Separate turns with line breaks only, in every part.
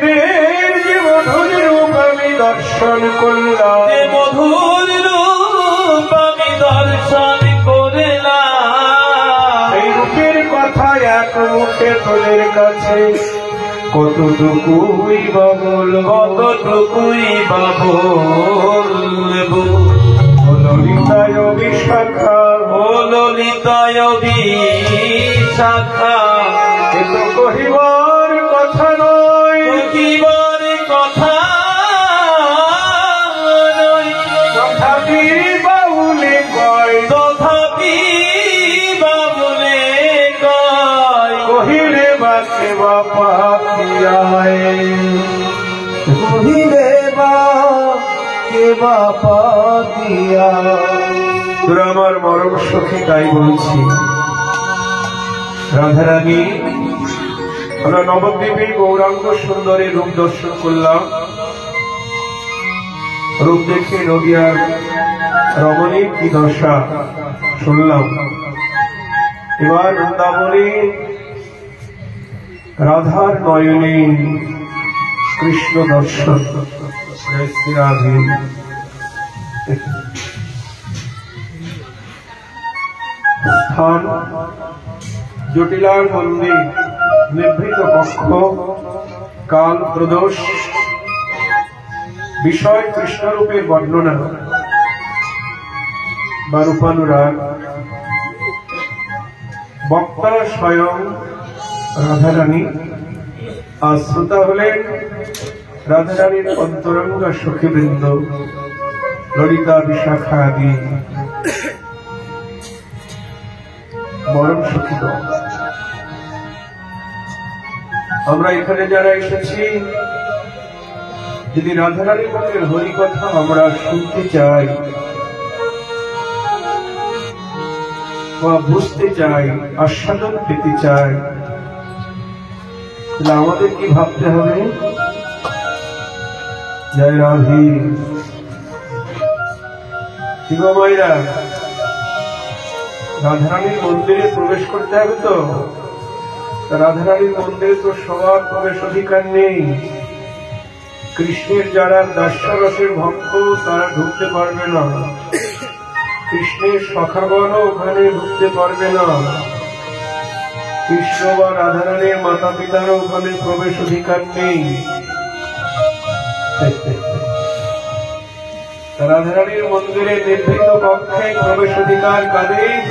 গোপীদের যে মধুর রূপ আমি দর্শন করলাম,
মধুর রূপ আমি দর্শন করলাম,
এই রূপের কথা এক মুখে তোদের কাছে কতটুকুই বা বলব,
কতটুকুই বা বলবো।
ও ললিতায় বিশাখা,
ও ললিতায় বিশাখা,
এ তো কহিবার কথা নয়,
কহিবার কথা নয়,
তথাপি বাউলে কয়,
তথাপি বাবুলে কয়,
কহিলে বা কেবা পাপিয়ায়,
কহিলে বা কেবা পাপিয়া।
তোরা আমার মরম সখী, তাই বলছি রাধারানী, আমরা নবদ্বীপে গৌরাঙ্গ সুন্দরী রূপ দর্শন করলাম। রূপ দেখে নদিয়ার রমণীর কি দশা শুনলাম। এবার বৃন্দাবনে রাধার নয়নে কৃষ্ণ দর্শন। শ্রী রাধে। স্থান জটিলার মন্দির, নিভৃত কক্ষ, কাল প্রদোষ, বিষয় কৃষ্ণরূপের বর্ণনা বা রূপানুরাগ, বক্তা স্বয়ং রাধারানী, আর শ্রোতা হলেন রাধারানীর অন্তরঙ্গা সখীবৃন্দ, ললিতা বিশাখা আদি মরম সখী। আমরা এখানে যারা এসেছি, যদি রাধারানী পক্ষের হরি কথা আমরা শুনতে চাই বা বুঝতে চাই, আস্বাদন পেতে চাই, তাহলে আমাদের কি ভাবতে হবে? জয় রাধে। শিব মায়েরা, রাধারানীর মন্দিরে প্রবেশ করতে হবে তো। রাধারানীর মন্দিরে তো সবার প্রবেশ অধিকার নেই। কৃষ্ণের যারা দাস্যরসের ভক্ত তারা ঢুকতে পারবে না, কৃষ্ণের সখাগণও ওখানে ঢুকতে পারবে না, কৃষ্ণ বা রাধারানীর মাতা পিতারও ওখানে প্রবেশ অধিকার নেই। রাধারানীর মন্দিরে নির্ধারিত কক্ষে প্রবেশ অধিকার কাদের?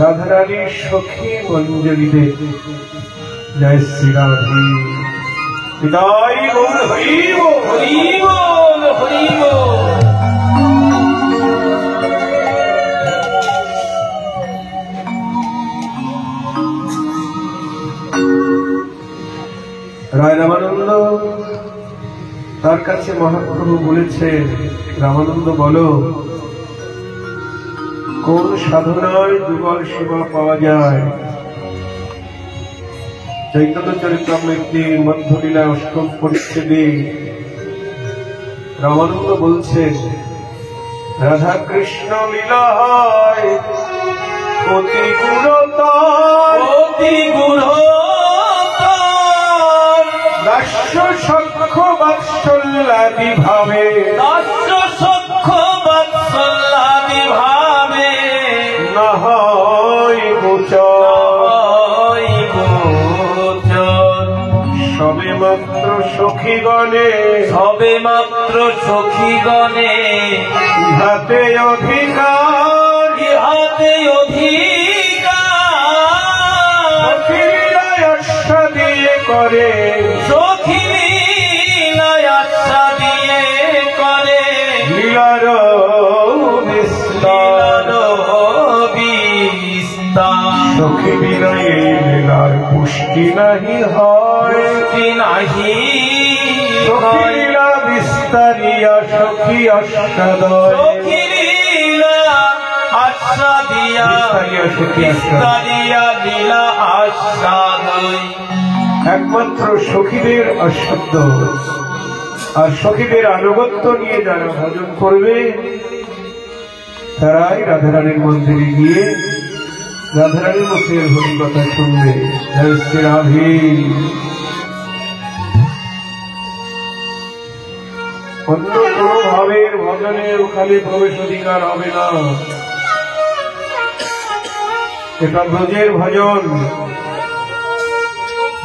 রাধারানীর সখী মঞ্জরীদের। জয় শ্রী রাধে। বিদায় বল হরি বল,
হরি বল, হরি বল।
রায় রামানন্দ তার কাছে মহাপ্রভু বলেছেন, রামানন্দ বলো, কোন সাধনায় যুগল সেবা পাওয়া যায়? চৈতন্য চরিতামৃতে মধ্যলীলা অষ্টম পরিচ্ছেদে রামানন্দ বলছেন, রাধা কৃষ্ণ লীলা হয় অতি গুণতর,
অতি গুণতর,
দাস্য সখ্য বাৎসল্যাদি ভাবে,
দাস্য সখ্য বাৎসল্যাদি ভাবে,
না হয় গোচর, সবে মাত্র সখীগণে,
সবে মাত্র সখীগণে,
ইহাতে অধিকার,
ইহাতে অধিকার,
সখীলীলায় আশা দিয়ে করে,
সখীলীলায় আশা দিয়ে করে,
লীলার বিস্তার, সখী বিনয়ে লীলার পুষ্টি নাহি হয়,
নাহি
সখী লীলা বিস্তারিয়া সখী আস্বাদয়,
সখী লীলা আশা দিয়া, বিস্তারিয়া লীলা আস্বাদয়।
একমাত্র সখীদের আস্বাদ্য আর সখীদের আনুগত্য নিয়ে যারা ভজন করবে তারাই রাধারানীর মন্দিরে গিয়ে রাধারানীর মুখের হরি কথা শুনবে। জয় শ্রী রাধে। অন্য কোন ভাবের ভজনে ওখানে প্রবেশ অধিকার হবে না। এটা ব্রজের ভজন,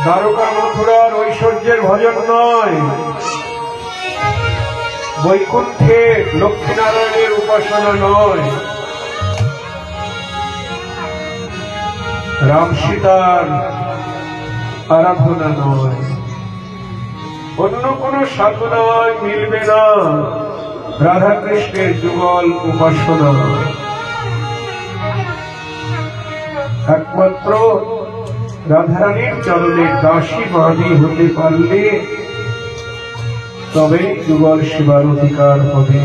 দ্বারকা মথুরার ঐশ্বর্যের ভজন নয়, বৈকুণ্ঠের লক্ষ্মীনারায়ণের উপাসনা নয়, রাম সীতার আরাধনা নয়, অন্য কোন সাধনায় মিলবে না রাধা কৃষ্ণের যুগল উপাসনা। একমাত্র রাধারানীর চরণে দাসী মাদি হতে পারলে তবে যুগল সেবার অধিকার হবে।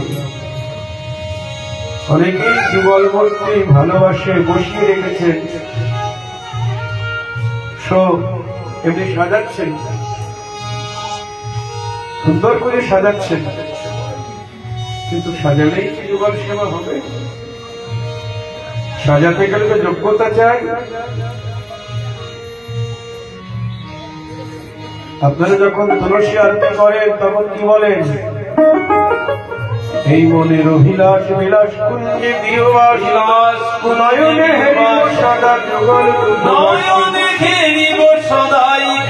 অনেকেই যুগল মূর্তি ভালোবাসে বসিয়ে রেখেছেন, এমনি সাজাচ্ছেন, সুন্দর করে সাজাচ্ছেন, কিন্তু সাজালেই কি যুগল সেবা হবে? সাজাতে গেলে তো যোগ্যতা চাই। আপনারা যখন তুলসী আরতি করেন তখন কি বলেন? এই মনের অভিলাষ বিলাস কুঞ্জে দিয়বাস নয়নে হেরিব সদা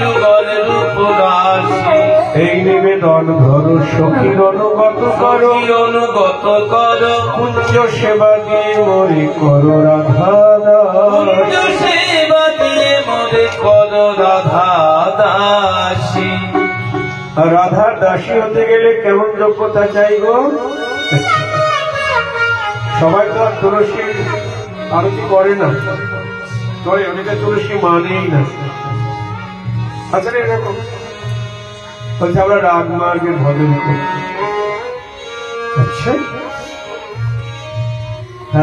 যুগল রূপদাসী। এই নিবেদন ধরো সখীর অনুগত করো,
অনুগত কর
কুঞ্জ সেবা দিয়ে মরে করো রাধা দাস,
সেবা দিয়ে মরে কর রাধা দাসী।
রাধার দাসী হতে গেলে কেমন যোগ্যতা চাইব? সবাই তো আর তুলসী আরতি করে না, করে অনেকে তুলসী মানেই না। আচ্ছা এরকম বলছে আমরা রাগমার্গের ভজন করি। আচ্ছা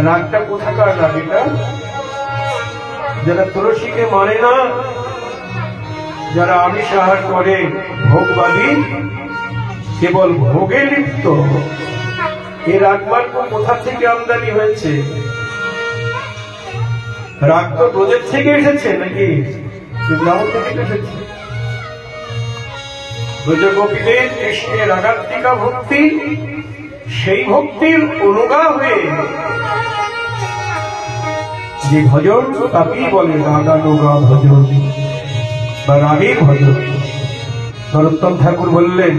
রাগটা কোথাকার রাগ? এটা যারা তুলসীকে মানে না, যারা আমিষ আহার করে, ভোগবাদী, কেবল ভোগে লিপ্ত, এই রাগমার্গ কোথা থেকে আমদানি হয়েছে? রাগ তো ব্রজের থেকে এসেছে নাকি বৃন্দাবন থেকে এসেছে? ব্রজগোপীদের কৃষ্ণের রাগাত্মিকা ভক্তি, সেই ভক্তির অনুগা হয়ে যে ভজন তাকেই বলে রাগানুগা ভজন বা রাগের ভজন। নরোত্তম ঠাকুর বললেন,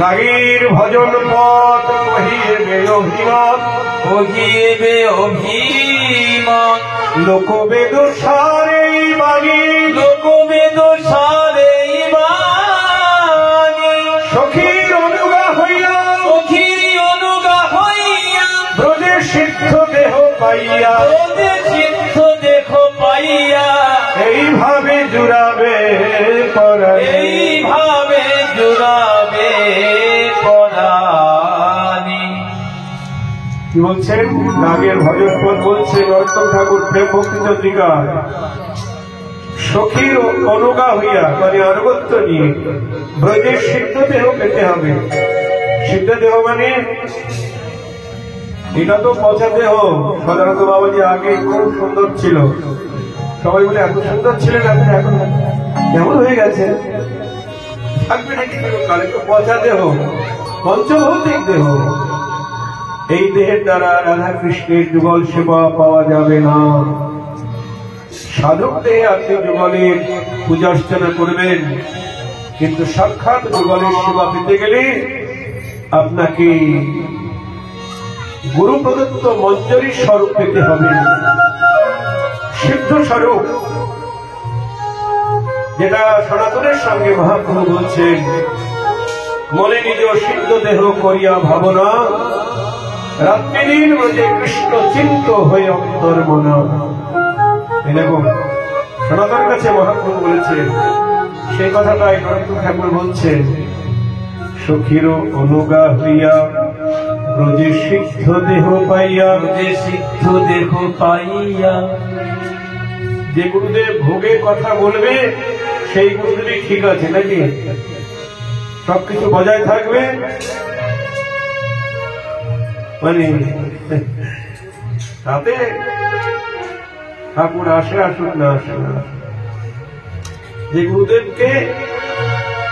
রাগের ভজন পথ কহিবে অভিমত,
কহিবে অভিমত,
লোকবেদ সারে বাণী,
লোকবেদ সারে বাণী।
সখীর অনুগা হইয়া,
সখীর অনুগা হইয়া,
ব্রজের সিদ্ধ দেহ পাইয়া,
ব্রজের সিদ্ধ দেহ পাইয়া,
এইভাবে জুড়াবে পরাণে,
এইভাবে জুড়াবে পরাণে।
কি বলছেন? রাগের ভজন পদ বলছে নরোত্তম ঠাকুর প্রেম ভক্তি চন্দ্রিকায়, সখীর অনুগা হইয়া মানে আনুগত্য নিয়ে ব্রজের সিদ্ধ দেহ পেতে হবে। সিদ্ধ দেহ মানে এটা তো পচা দেহ। সাধারণত বাবাজি আগে খুব সুন্দর ছিল, সবাই বলে এত সুন্দর ছিলেন, আপনি এখন কেমন হয়ে গেছে? থাকবে নাকি কালে? তো পচা দেহ, পঞ্চভৌতিক দেহ। এই দেহের দ্বারা রাধা কৃষ্ণের যুগল সেবা পাওয়া যাবে না। সাধক দেহে আপনি যুগলের পূজা অর্চনা করবেন, কিন্তু সাক্ষাৎ যুগলের সেবা পেতে গেলে আপনাকে গুরু প্রদত্ত মঞ্জরী স্বরূপ পেতে হবে, সিদ্ধ স্বরূপ, যেটা সনাতনের সঙ্গে মহাপ্রভু বলছেন, মনে নিজ সিদ্ধ দেহ করিয়া ভাবনা, রাত্রিদিন ব্রজে কৃষ্ণ চিন্ত হয়ে অন্তর মনা। এরকম সনাতন কাছে মহাপ্রভু বলেছেন, সেই কথাটাই নরোত্তম ঠাকুর বলছেন, সখীর অনুগা হইয়া ব্রজে সিদ্ধ দেহ পাইয়া,
ব্রজে সিদ্ধ দেহ পাইয়া।
যে গুরুদেব ভোগের কথা বলবে সেই গুরুদেবই ঠিক আছে নাকি? সবকিছু বজায় থাকবে মানে তাতে ঠাকুর আসে আসুক না আসে না, যে গুরুদেবকে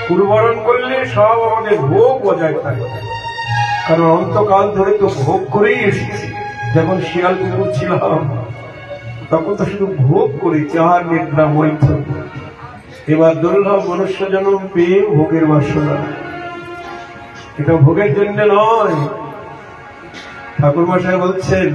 কুরবরণ করলে সব আমাদের ভোগ বজায় থাকে, কারণ অন্তকাল ধরে তো ভোগ করেই এসেছি। যখন শিয়াল কুকুর ছিলাম তখন তো শুধু ভোগ করেছি, আর নিদ্রা মৈথুন। এবার দুর্লভ মনুষ্য জন্ম পেয়ে ভোগের বাসনা, এটা ভোগের জন্য নয়। ঠাকুর মশাই বলছেন,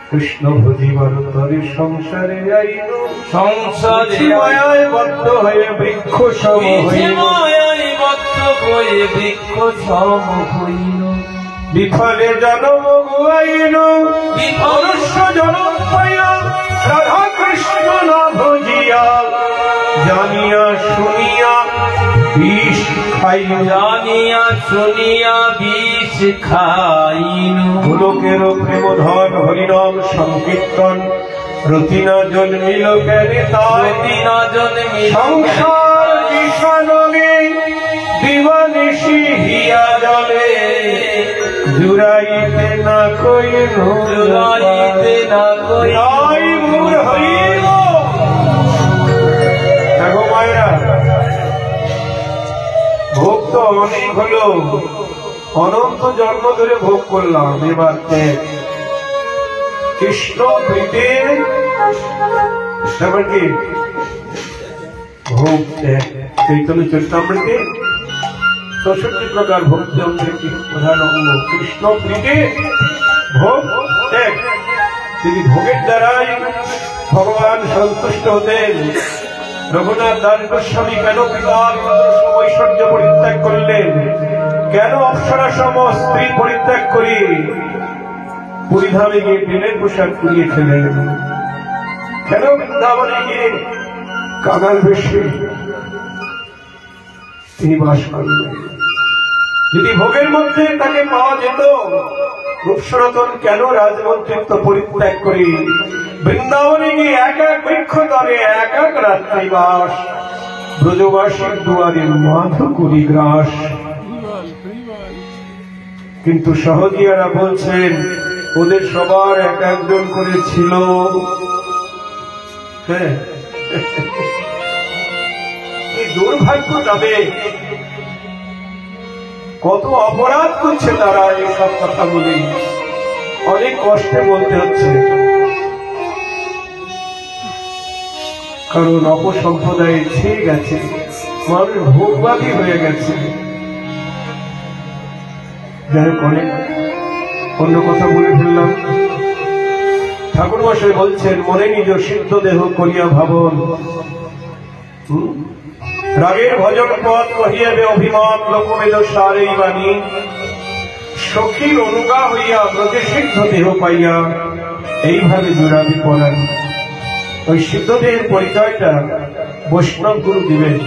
কৃষ্ণ ভজিবার তরে সংসারে আইল,
সংসারে
মায়ায় বদ্ধ হয়ে বৃক্ষ সম হইল,
মায়ায় বদ্ধ হয়ে বৃক্ষ সম হইল,
বিফলে জন্ম গুয়াইল, মনুষ্য জন্ম পাইয়া রাধা কৃষ্ণ না ভজিয়া, জানিয়া শুনিয়া বিষ খাইল,
জানিয়া শুনিয়া বিষ খাইল,
গোলকের প্রেম ধন হরিনাম সংকীর্তন, রতিনা জন্মিল কেনে তাই,
প্রতিনা জন্মিল
সংসার বিষাণনে দিবানিশি হিয়া জলে, জুড়াইতে না কইল,
জুড়াইতে না কইল।
জয় গৌর হরিল। দেখো মায়েরা, ভোগ তো অনেক হলো, অনন্ত জন্ম ধরে ভোগ করলাম। এবার কৃষ্ণ প্রীতি, তারপর কি ভোগ চৈতন্য চরিতামৃতে ৬৪ প্রকার ভক্তি অঙ্গের প্রধান অঙ্গ কৃষ্ণ প্রীতি ভোগ ত্যাগ। তিনি ভোগের দ্বারাই ভগবান সন্তুষ্ট হতেন। রঘুনাথ দাস গোস্বামী কেন পিতার ঐশ্বর্য পরিত্যাগ করলেন, কেন অপ্সরা সম স্ত্রী পরিত্যাগ করি পুরীধামে গিয়ে বেলের পোশাক পুড়িয়ে খেলেন, কেন বৃন্দাবনে গিয়ে কাঙাল বেশে তিনি বাস করলেন। যদি ভোগের মধ্যে তাকে পাওয়া যেত, রূপ সনাতন কেন রাজমন্ত্রিত্ব পরিত্যাগ করি বৃন্দাবনে গিয়ে এক এক বৃক্ষ তলে এক এক রাত্রি বাস, ব্রজবাসীর দুয়ারে মাধু করি গ্রাস। কিন্তু সহজিয়ারা বলছেন ওদের সবার এক একজন করে ছিল। হ্যাঁ, এই দুর্ভাগ্য তাদের, কত অপরাধ করছে তারা। এইসব কথা বলি অনেক কষ্টে বলতে হচ্ছে, কারণ অপসম্প্রদায়ে ছেয়ে গেছে, মানুষ ভোগবাদী হয়ে গেছে। যাই হোক, অনেক অন্য কথা বলে ফেললাম। ঠাকুর মশাই বলছেন, মনে নিজ সিদ্ধ দেহ করিয়া ভাবন, রাগের ভজন পথ কহিয়াবে অভিমত, লোকমেদ সারেই বাণী, সখীর অনুগা হইয়া ব্রজে সিদ্ধ দেহ পাইয়া এইভাবে জোড়াবি পড়ান। ওই সিদ্ধ দেহের পরিচয়টা বৈষ্ণব গুরু দিবেন।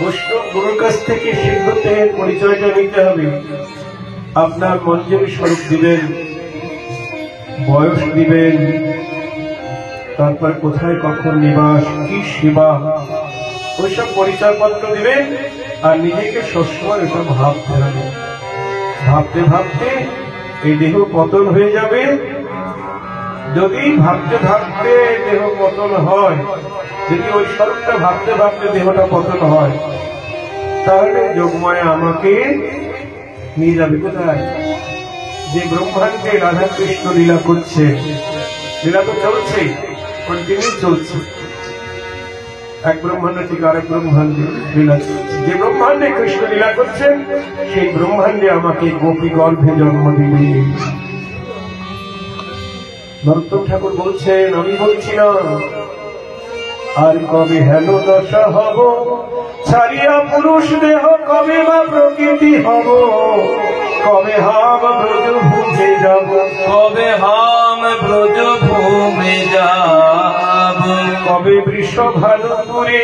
বৈষ্ণব গুরুর কাছ থেকে সিদ্ধ দেহের পরিচয়টা নিতে হবে। আপনার মঞ্জুরি স্বরূপ দিবেন, বয়স দিবেন, তারপর কোথায় কখন নিবাস, কি সেবা, ওইসব পরিচয়পত্র দিবেন। আর নিজেকে সবসময় ওটা ভাবতে হবে। ভাবতে ভাবতে এই দেহ পতন হয়ে যাবে। যদি ভাবতে ভাবতে দেহ পতন হয়, যদি ওই স্বরূপটা ভাবতে ভাবতে দেহটা পতন হয়, তাহলে যোগমায়া আমাকে নিয়ে যাবে কোথায়? যে ব্রহ্মাণ্ডে রাধা কৃষ্ণ লীলা করছে, লীলা তো চলছে, কন্টিনিউ চলছে, এক ব্রহ্মাণ্ড থেকে আরেক ব্রহ্মাণ্ডে লীলা চলছে। যে ব্রহ্মাণ্ডে কৃষ্ণ লীলা করছেন, সেই ব্রহ্মাণ্ডে আমাকে গোপী গর্ভে জন্ম দিবে। নরোত্তম ঠাকুর বলছেন, আমি বলছি না, আর কবে হেন দশা হব, ছাড়িয়া পুরুষ দেহ কবে বা প্রকৃতি হব, কবে হাম ব্রজ ভূমে যাব,
কবে হাম ব্রজ ভূমে যাব,
কবে বৃষ ভানুপুরে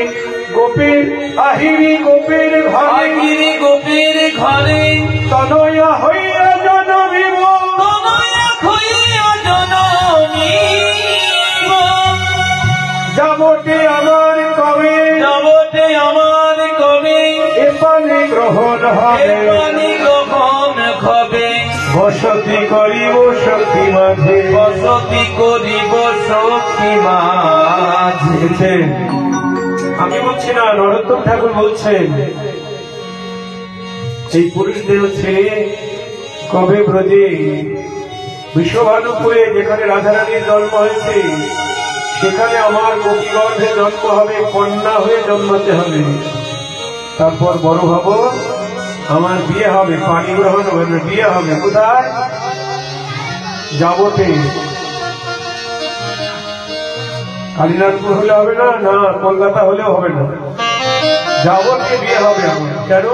গোপের আহিরি গোপের ঘরে,
আহিরি গোপের ঘরে
তনয়া হইয়া জনমিব,
তনয়া হইয়া জনমিব,
যাবটে আমার কবে,
যাবতে আমার কবে,
এপানে গ্রহণ হবে,
এপানি গ্রহণ হবে,
বসতি করিব সখী মাঝে,
বসতি করিব সখী মাঝে।
আমি বলছি না, নরোত্তম ঠাকুর বলছেন এই পুরুষ দেহ ছেড়ে কবে ব্রজে বিশ্বভানুপুরে যেখানে রাধারানীর জন্ম হয়েছে সেখানে আমার গোপীগর্ভে জন্ম হবে, কন্যা হয়ে জন্মাতে হবে, তারপর বড় হব, আমার বিয়ে হবে, পানি গ্রহণ হবে, বিয়ে হবে। কোথায়? যাবতে। কালীনাথপুর হলে হবে না, না কলকাতা হলেও হবে না, যাবতে বিয়ে হবে আমার। কেন?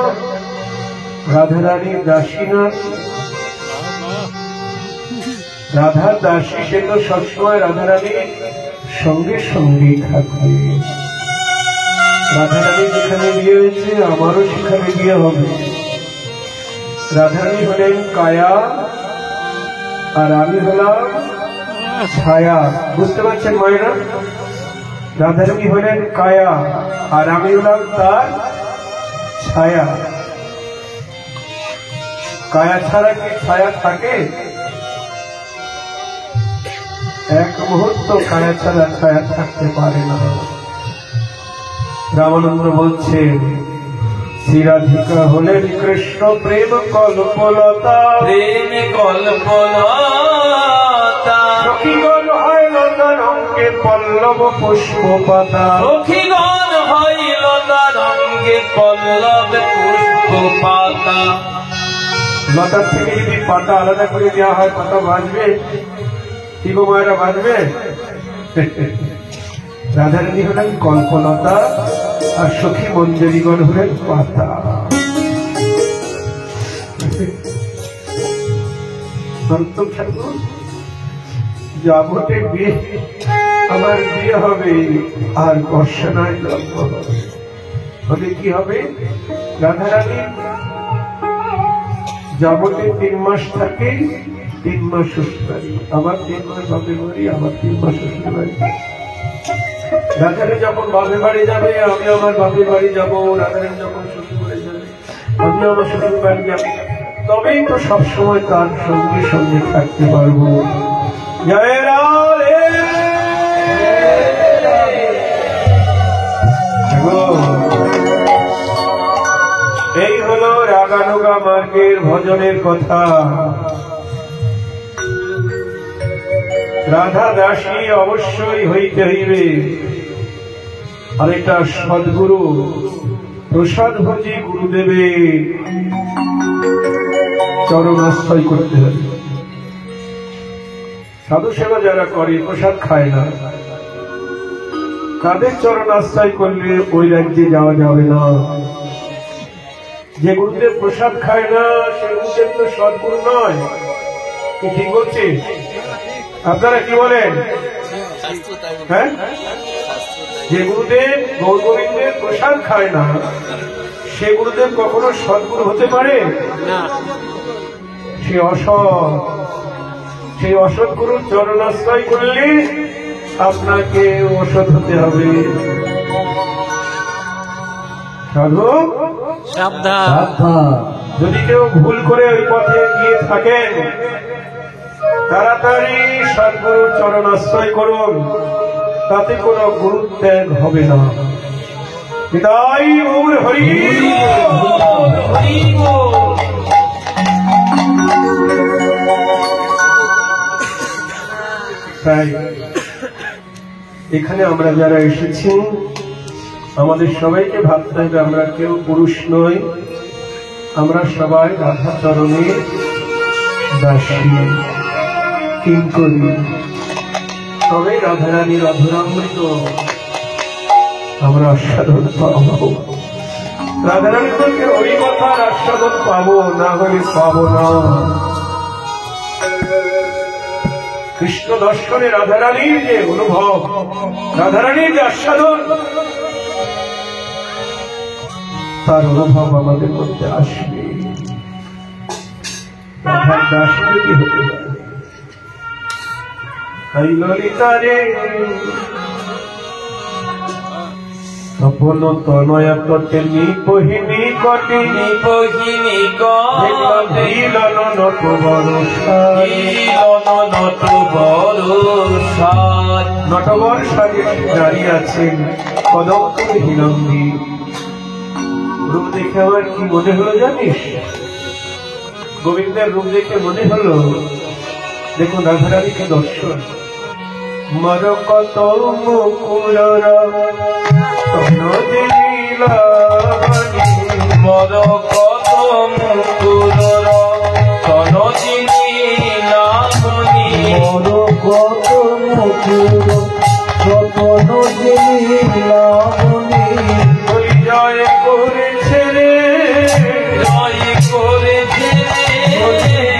রাধারানীর দাসী না, রাধার দাসী, সে তো সবসময় রাধারানীর সঙ্গে সঙ্গেই থাকবে। রাধারানী যেখানে বিয়ে হয়েছে আমারও সেখানে বিয়ে হবে। রাধারানী হলেন কায়া আর আমি হলাম ছায়া। বুঝতে পারছেন মায়েরা? রাধারানী হলেন কায়া আর আমি হলাম তার ছায়া। কায়া ছাড়া কি ছায়া থাকে? এক মুহূর্ত কায়া ছাড়া ছায়া থাকতে পারে না। রামানন্দ বলছেন শ্রীরাধিকা হলেন কৃষ্ণ প্রেম কল্পলতা,
প্রেম কল্পলতা,
সখীগণ হয় লতা রঙ্গে পল্লব পুষ্প পাতা,
সখীগণ হয় লতা রঙ্গে পল্লব পুষ্প পাতা।
লতার থেকে যদি পাতা আলাদা করে দেওয়া হয় পাতা বাঁচবে? কি গো মায়েরা, বাঁচবে? রাধারানী হলেন কল্পলতা আর সখী মঞ্জরীগণ হলেন পাতা। নরোত্তম ঠাকুর যাবতে বিয়ে, আমার বিয়ে হবে আর বর্ষানায় জন্ম হবে। হলে কি হবে? রাধারানী যাবতে 3 মাস থাকে, 3 মাস শ্বশুর বাড়ি, আবার 3 মাস বাপের বাড়ি, আবার 3 মাস শ্বশুর বাড়ি। রাধারানী যখন বাপের বাড়ি যাবে আমি আমার বাপের বাড়ি যাবো, রাধারানী যখন শ্বশুর বাড়ি যাবে আমি আমার শ্বশুর বাড়ি যাবো, তবেই তো সবসময় তার সঙ্গে সঙ্গে থাকতে পারবো। জয় রাধে। এই হলো রাগানুগা মার্গের ভজনের কথা। রাধা দাসী অবশ্যই হইতে হইবে, আর এটা সদ্গুরু প্রসাদ ভোজি গুরুদেবে চরণ আশ্রয় করতে হবে। সাধু সেবা যারা করে প্রসাদ খায় না, তাদের চরণ আশ্রয় করলে ওই রাজ্যে যাওয়া যাবে না। যে গুরুদেব প্রসাদ খায় না সে গুরুদেব তো সদ্গুরু নয়। কি ঠিক বলছি? আপনারা কি বলেন? হ্যাঁ, যে গুরুদেব গৌর গোবিন্দের প্রসাদ খায় না সে গুরুদেব কখনো সদ্গুরু হতে পারে না। সে অসৎ। সেই অসৎ গুরুর চরণ আশ্রয় করলে আপনাকে অসৎ হতে হবে। সাধু সাবধান। যদি কেউ ভুল করে ওই পথে গিয়ে থাকেন তাড়াতাড়ি সদ্গুরুর চরণ আশ্রয় করুন, তাতে কোনো গুরুত্যাগ হবে না। হৃদয় মূল হরি
হরি বল।
তাই এখানে আমরা যারা এসেছি আমাদের সবাইকে ভাবতে হবে আমরা কেউ পুরুষ নই, আমরা সবাই রাধা চরণের দাসী কিঙ্করী। তবে রাধারানীর অধরামৃত আমরা আস্বাদন পাবো। রাধারানী থেকে ওই কথার আস্বাদন পাবো, না হলে পাবো না। কৃষ্ণ দর্শনে রাধারানীর যে অনুভব, রাধারানীর যে আস্বাদন, তার অনুভব আমাদের মধ্যে আসবে। রাধার দাসী যদি হতে পারে। তাই ললিতা রে সপন তনয়া তটে নিপহিনী কটে
নিপহিনী
দেখলাম
কটে
হিলন নত বরসাদ
নত বরসাদ
নটবর সাজে দাঁড়িয়ে আছেন কদম্ব হিরঙ্গী। রূপ দেখে আমার কি মনে হলো জানিস? গোবিন্দের রূপ দেখে মনে হলো, দেখুন রাধারানীকে দর্শন, মরকত মুকুর
মরকত মুকুর তনজিনী নামনি
মরকত মুকুর সপন নীলামণি
জয় করেছে রে,
জয় করেছে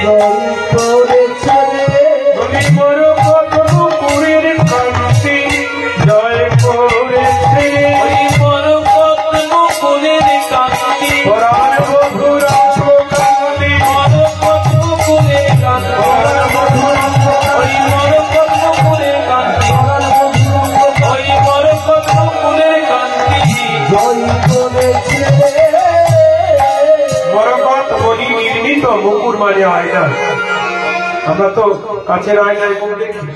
জয় করেছে রে
তুমি মরকত মুকুরের কান্তি জয় করেছে
ওই মরকত মুকুরের কান্তি
পরাণ বধুরা কান্তি
মরকত মুকুরের কান্তি ওই মরকত মুকুরের কান্তি ওই মরকত মুকুরের কান্তি
জয় করেছে
মরকত মণি নির্মিত মুকুর মানে আয়না। আমরা তো কাছের আয়নায় মুখ দেখি,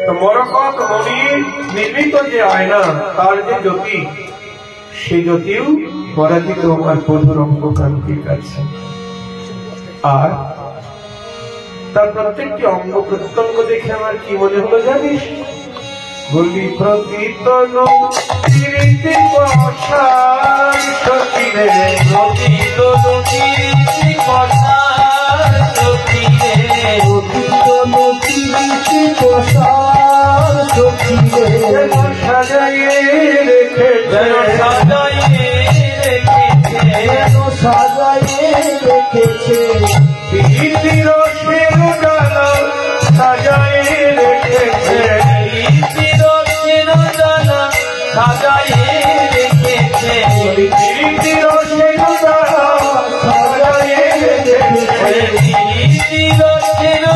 তো মরকত মণি নির্মিত যে আয়না তার যে জ্যোতি, সেই জ্যোতিও পরাজিত আমার বধুর অঙ্গকান্তির কাছে। আর তার প্রত্যেকটি অঙ্গ প্রত্যঙ্গ দেখে আমার কি মনে হলো জানিস? বলি প্রকৃতন কীর্তি প্রসাদ সতীরে
প্রকৃত কীর্তি প্রসাদ সতীরে
কীর্তি প্রসাদ সখিরে
সাজাইয়ে রেখেছে
যেন সাজাইয়ে রেখেছে
সাজাইয়ে রেখেছে
কীর্তির সের ডালা সাজাইয়ে রেখেছে
সাজাইয়ে রেখেছে
কীর্তির সের ডালা সাজাইয়ে রেখেছে কেনা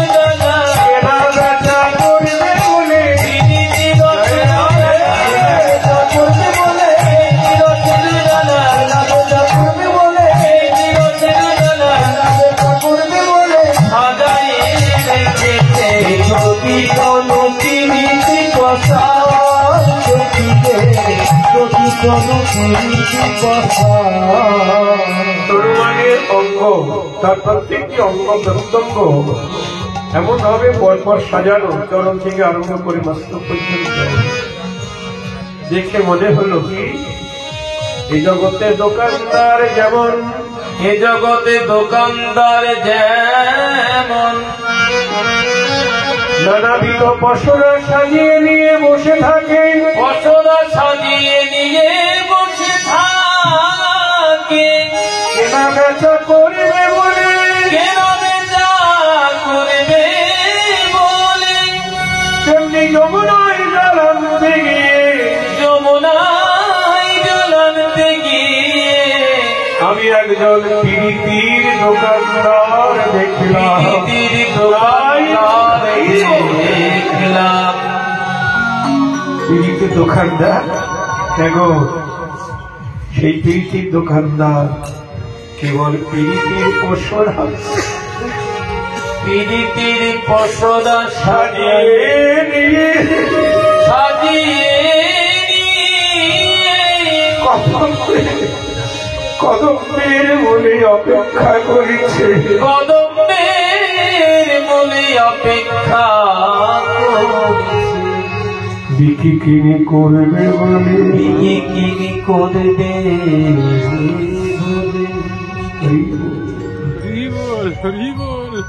বেচা করবে বলে
করবে বলে করবে বলে করবে বলে যদি কোনো কীর্তি প্রসাদ সখিরে যদি কোনো কীর্তি প্রসাদ
তরুণের অঙ্গ, তার প্রত্যেকটি অঙ্গ প্রত্যঙ্গ এমন ভাবে পরপর সাজানো, চরণ থেকে আরম্ভ করে মস্তক পর্যন্ত, দেখে মনে হলো কি এই জগতের দোকানদার যেমন
এ জগতে দোকানদার যেমন
নানাবিধ পশরা সাজিয়ে নিয়ে বসে থাকে,
ফসলা সাজিয়ে নিয়ে বসে থাকে
কেনা বেচা করবে বলে
কেন বেচা করবে বলে
তেমনি যমুনায় জ্বালাতে গিয়ে
যমুনায় জ্বালানতে গিয়ে
আমি একজন পিরিতির দোকানদার দেখলাম।
প্রীতির দোকানদার দেখলাম
পিরিতির দোকানদার দেখো, সেই পিরিতির দোকানদার কেবল পিরিতির পশরা
প্রীতির পশরা
সাজিয়ে নিয়ে
সাজিয়ে
কদমের বলে অপেক্ষা করেছে,
কদমের বলে অপেক্ষা
বিক্রি কিনে করবে বলে
কিনি করবে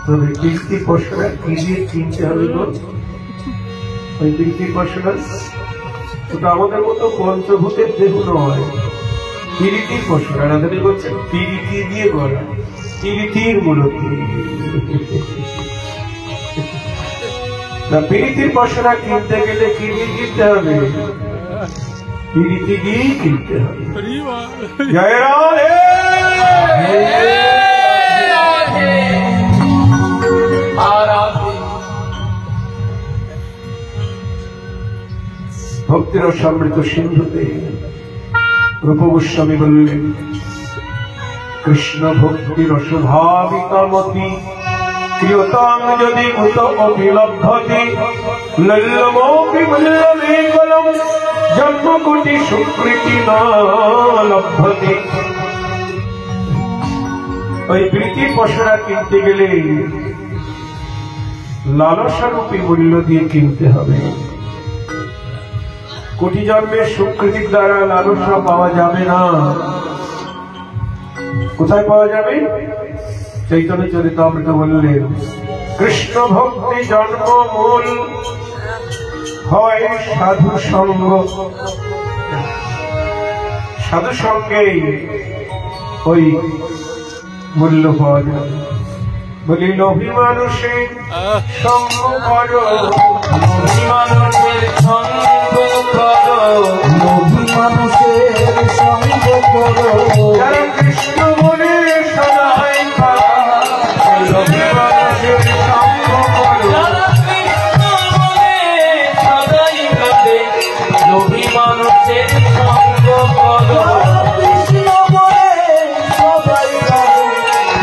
তবে পিরিতি পশরা কি দিয়ে কিনতে হবে গো? ওই পিরিতি পশরা ওটা আমাদের মতো পঞ্চভূতের দেহ নয়, পিরিতির পশরা। রাধারে বলছেন পিরিতি দিয়ে গড়া, পিরিতির মূলতি। পিরিতির পশরা কিনতে গেলে কি দিয়ে কিনতে হবে? পিরিতি দিয়েই কিনতে হবে। জয় রাধে। ভক্তির সমৃদ্ধ সিন্ধুতে রূপ গোস্বামী বললেন, কৃষ্ণ ভক্তি রসভাবিতমতি প্রিয়তাং যদি কুত অভিলভ্যতি লল্লমোপি মূল্যমেকলম জন্মকোটি সুকৃতি ন লভ্যতে। ওই প্রীতি পশরা কিনতে গেলে লালসারূপী মূল্য দিয়ে কিনতে হবে। কোটি জন্মের সুকৃতির দ্বারা লালসা পাওয়া যাবে না। কোথায় পাওয়া যাবে? চৈতন্য চরিতামৃত বললেন, কৃষ্ণ ভক্তি জন্ম মূল হয় সাধু সঙ্গ। সাধু সঙ্গেই ওই মূল্য পাওয়া যাবে। বলি লোভী মানুষের সঙ্গ করো,
লোভী মানুষের সঙ্গ করো,
লোভী মানুষের সঙ্গ করো,
যারা কৃষ্ণ বলে সদাই পায়, লোভী মানুষের সঙ্গ করো।
যারা কৃষ্ণ বলে সদাই কাঁদে, লোভী মানুষের সঙ্গ করো।
কৃষ্ণ বলে সবাই করে,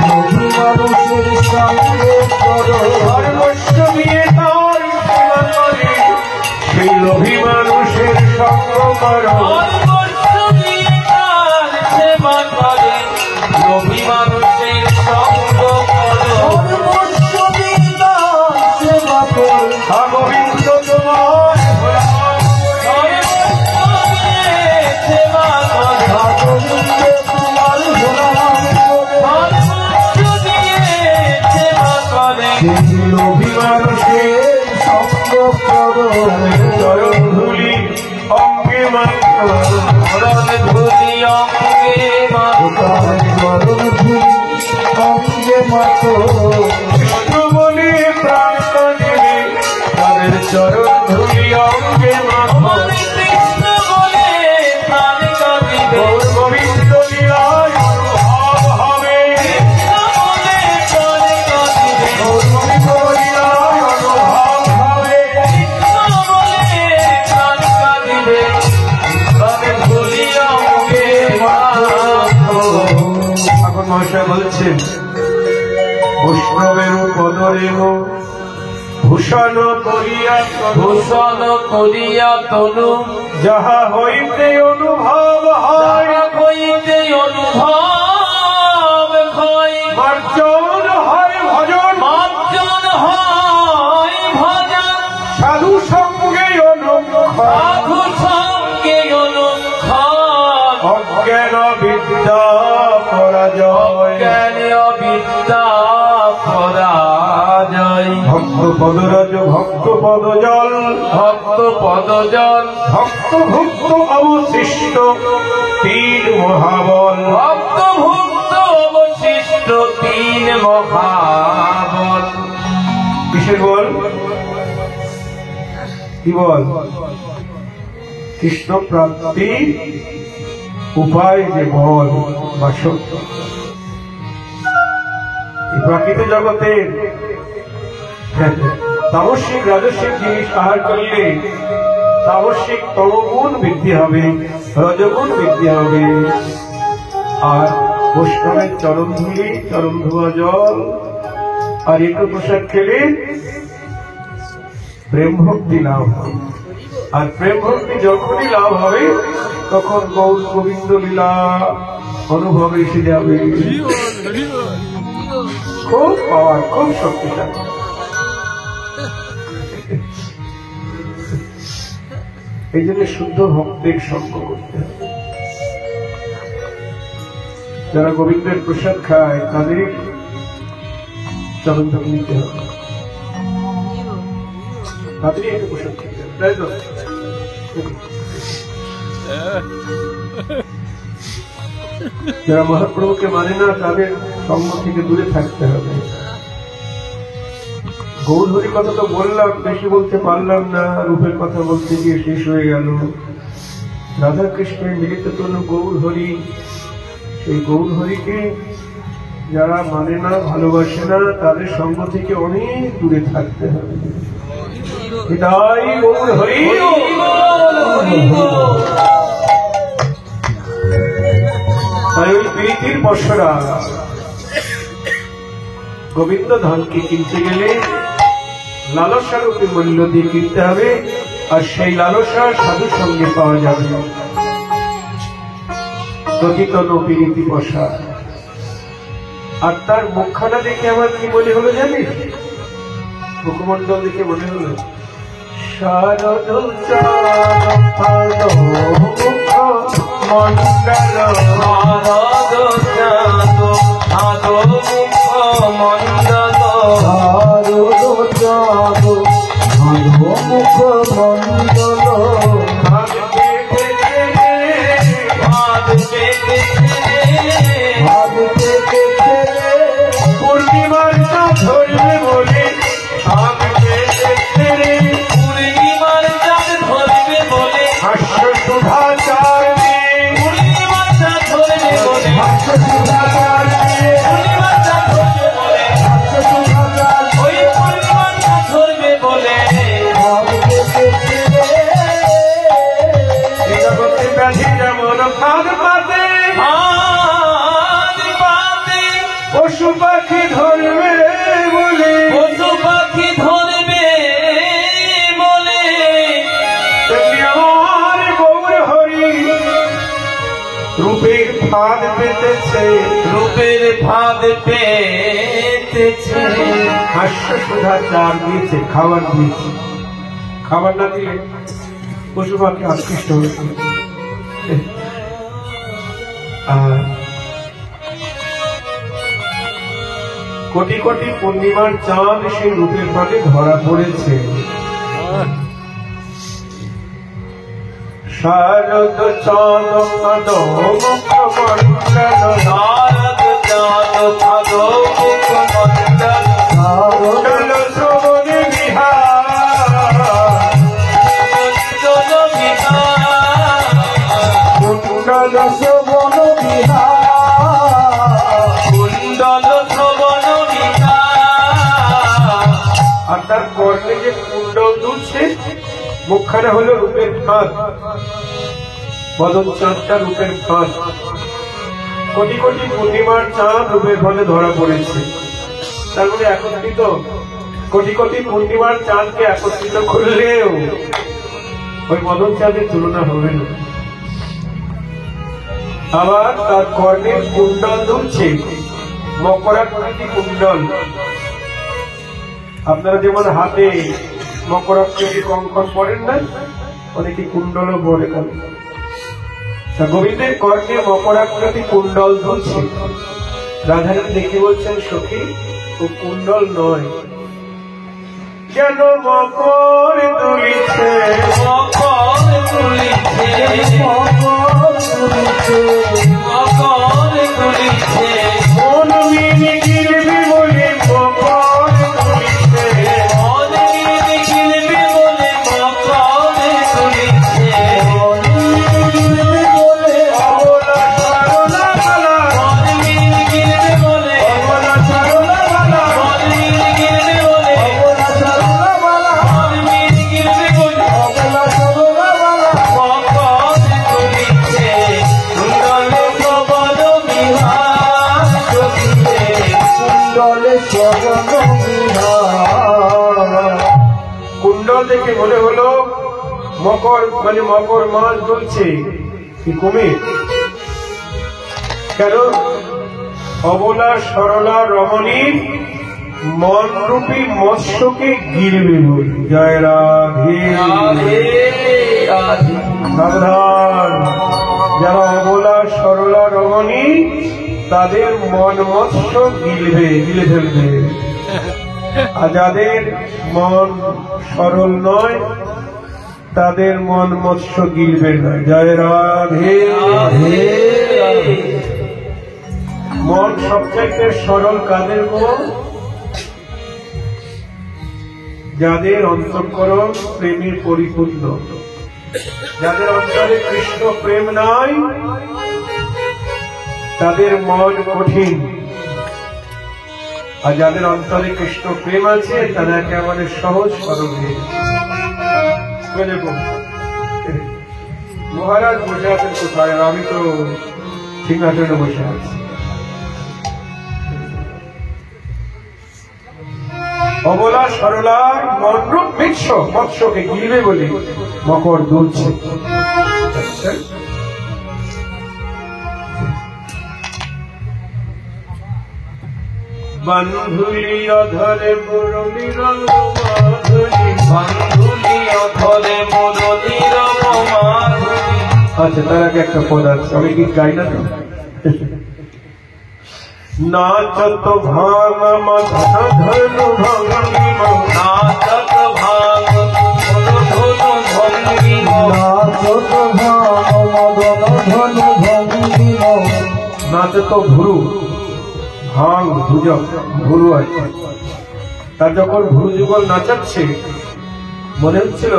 লোভী মানুষের সঙ্গ করো,
সর্বস্ব দিয়ে তার সেবা করে, সেই লোভী মানুষের সঙ্গ করো।
সর্বস্ব দিয়ে তার সেবা করে, লোভী মানুষের সঙ্গ করো।
সর্বস্ব দিয়ে তার সেবা করে,
গোবিন্দ তোমার ভোলাম।
সর্বস্ব দিয়ে সেবা করে,
গোবিন্দ তোমার ভোলাম করে,
সর্বস্ব দিয়ে সেবা করে।
সেই লোভী মানুষের সঙ্গ করো,
চরণ ধুলি অঙ্গে মাত্র,
চরণ ধুলি অঙ্গে মাথা,
তার চরণ ধুলি অঙ্গে মাতো,
কৃষ্ণ বলে প্রাণ দেবে, তাদের চরণ ধুলি অঙ্গে মাত্র।
কৃষ্ণ বলে প্রাণ কাঁদিবে,
গৌর গোবিন্দ লীলায় অনুভব হবে,
কৃষ্ণ বলে প্রাণ কাঁদিবে,
গৌর গোবিন্দ লীলায় অনুভব হবে।
কৃষ্ণ বলে প্রাণ কাঁদিবে, চরণ ধুলি অঙ্গে মাথা।
এখন মহাশয় বলছেন, বৈষ্ণবের পদরেণ ভূষণ করিয়া তনু,
ভূষণ করিয়া তনু,
যাহা হইতে অনুভব হয়,
তারা হইতে অনুভব হয়,
মার্জন হয় ভজন,
মার্জন হয় ভজন,
সাধু সঙ্গে অনুক্ষণ,
সাধু সঙ্গে অনুক্ষণ,
অজ্ঞান বিদ্যা পরাজয়।
জ্ঞানীয় বিদ্যা পরাজয়।
ভক্ত পদরজ ভক্ত পদজল,
ভক্ত পদজন,
ভক্ত ভুক্ত অবশিষ্ট তিন মহাবল।
ভক্ত ভুক্ত অবশিষ্ট তিন মহাবল।
কিসের বল? কি বল? কৃষ্ণ প্রাপ্তি উপায় যে বল বা শক্তি। এই প্রাকৃত জগতে তামসিক রাজস্বিক জিনিস আহার করলে তামসিক তমগুণ বৃদ্ধি হবে, রজগুণ বৃদ্ধি হবে। আর বৈষ্ণবের চরণ ধুলি, চরণ ধোয়া জল আর একটু প্রসাদ খেলে প্রেম ভক্তি লাভ হবে। আর প্রেম ভক্তি যখনই লাভ হবে তখন গৌর গোবিন্দ লীলা অনুভবে এসে যাবে। খুব পাওয়ার, খুব শক্তিশালী। এই জন্য শুদ্ধ ভক্তের সঙ্গ করতে হবে। যারা গোবিন্দের প্রসাদ খায় তাদেরই চরণ ধরে নিতে হবে, তাদেরই একটু প্রসাদ খেতে হবে, তাই তো? যারা মহাপ্রভুকে মানে না তাদের সঙ্গ থেকে দূরে থাকতে হবে। গৌরহরি কথা তো বললাম, বেশি বলতে পারলাম না, রূপের কথা বলতে গিয়ে শেষ হয়ে গেল। রাধা কৃষ্ণের মিলিত তনু গৌরহরি, সেই গৌরহরিকে যারা মানে না, ভালোবাসে না, তাদের সঙ্গ থেকে অনেক দূরে থাকতে হবে। হৃদয় গৌরহরি। প্রীতির পশরা গোবিন্দ ধামকে কিনতে গেলে লালসার রূপে মূল্য দিয়ে কিনতে হবে, আর সেই লালসা সাধু সঙ্গে পাওয়া যাবে। প্রকৃত প্রীতি পশা। আর তার মুখখানা দেখে আমার কি মনে হলো জানিস? মুখমণ্ডল দেখে মনে হলো শারদ চাঁদ মুখ মণ্ডল পূর্ণিমার চাঁদ ধরবে বলে হাস্য সুধাচার ব্যাধি যেমন ফাঁদ পাতে পশু পাখি ধরবে বলে তেমনি আমার গৌর হরি রূপের ফাঁদ পেতেছে,
রূপের ফাঁদ পেতেছে।
হাস্য সুধা চার দিয়েছে, খাবার দিয়েছে। খাবার না দিলে পশু পাখি আকৃষ্ট হয়েছে। আর কোটি কোটি পূর্ণিমার চাঁদ সেই রূপের ফাঁদে ধরা পড়েছে। শারদ চাঁদ মন্ডল শ্রবণে বিহার কুণ্ডল শ্রবণ আর তার কর্ণে যে কুণ্ডল দুলছে, মুখখানা হলো রূপের ফাঁদ, বদন চাঁদটা রূপের ফাঁদ। কোটি কোটি পূর্ণিমার চাঁদ রূপের ফাঁদে ধরা পড়েছে। তার মানে একত্রিত কোটি কোটি পূর্ণিমার চাঁদকে একত্রিত করলেও ওই বদন চাঁদের তুলনা হবে না। আবার তার কর্ণের কুণ্ডল দুলছে, মকরাকৃতি কুণ্ডল। আপনারা যেমন হাতে মকরাকৃতি কঙ্কন পড়েন না, অনেকে কুণ্ডলও বলে। গোবিন্দের কর্ণে মকরাকৃতি কুণ্ডল দুলছে। রাধারানী দেখে বলছেন, সখী ও কুণ্ডল নয়, যেন মকর দুলিছে, মন মিনি গিরবি বলে মকর দুলিছে, অবলা সরলা বালা, অবলা সরলা বালা, কুণ্ডল দেখে মনে হলো মকর, মানে মকর মাছ দুলছে। কি কুমির? কেন? অবলা সরলা রমণীর মনরূপী মৎস্যকে গিরবে বলে। জয় রাধে সাবধান, যারা অবলা সরলা রমণী তাদের মন মৎস্য গিলে ফেলবে, আর যাদের মন সরল নয় তাদের মন মৎস্য গিলবে না। জয় রাধে। মন সবচাইতে সরল কাদের মন? যাদের অন্তঃকরণ প্রেমে পরিপূর্ণ, যাদের অন্তরে কৃষ্ণ প্রেম নাই তাদের মন কঠিন, আর যাদের অন্তরে কৃষ্ণ প্রেম আছে তারা একেবারে সহজ সরল। মহারাজ বসে আছেন কোথায়? আমি তো সিংহাসনে বসে আছি। অবলা সরলার মনরূপ মৎস্যকে গিলবে বলে মকর দুলছে। বান্ধুলি অধরে মুরলীর মাধুরী,
বান্ধুলি অধরে মুরলীর মাধুরী।
আচ্ছা, তার আগে একটা পদ আছে, আমি কি গাই না তো? নাচত ভাঙ ধনু ভঙ্গিম,
নাচত ভাঙ ধনু ভঙ্গিম,
নাচত ভাঙ মদন ধনু ভঙ্গিম।
নাচত ভুরু, ভাঙ ভুজক, ভুরু আছে। তার যখন ভুরু যুগল নাচাচ্ছে মনে হচ্ছিল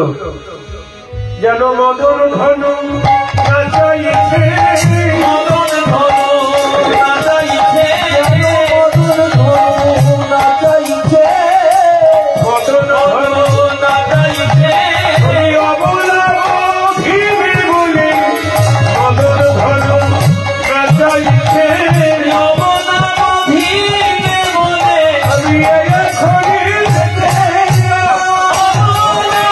যেন মদন ধনু নাচাইছে,
মদন ধনু নাচাইছে,
মদন ধনু নাচাইছে,
মদন ধনু
নাচাইছে।
ওই অবলা অধীর বলে মদন ধনু নাচাইছে।
অবলা অধীর বলে
আমি এখনই দেখে
অবলা